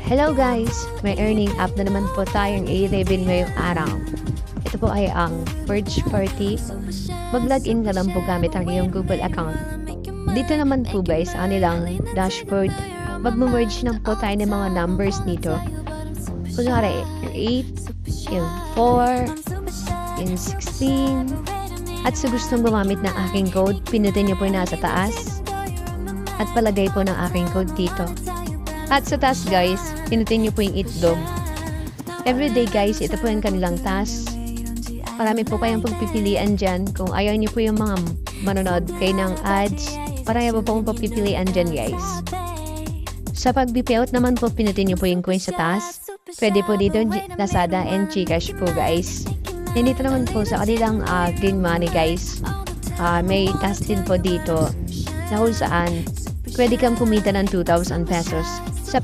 Hello guys! May earning app na naman po tayong i-reveal ngayong araw. Ito po ay ang Merge Party. Mag-login ka lang po gamit ang iyong Google account. Dito naman po guys, sa kanilang dashboard, mag-merge lang po tayo ng mga numbers dito. Kunyari, yung 8, yung 4, yung 16. At sa gustong gumamit ng aking code, pinutin niyo po yung nasa taas. At palagay po ng aking code dito. At sa task guys, pinutin nyo po yung itlog. Everyday guys, ito po yung kanilang task. Marami po kayong pagpipilian dyan. Kung ayaw nyo po yung mga manonood kayo ng ads, marami po pong pagpipilian dyan guys. Sa pag-payout naman po, pinutin nyo po yung coin sa task. Pwede po dito Lazada and Gcash po guys. And dito naman po sa kanilang green money guys. May task din po dito na kung saan pwede kang kumita ng 2,000 pesos. Sa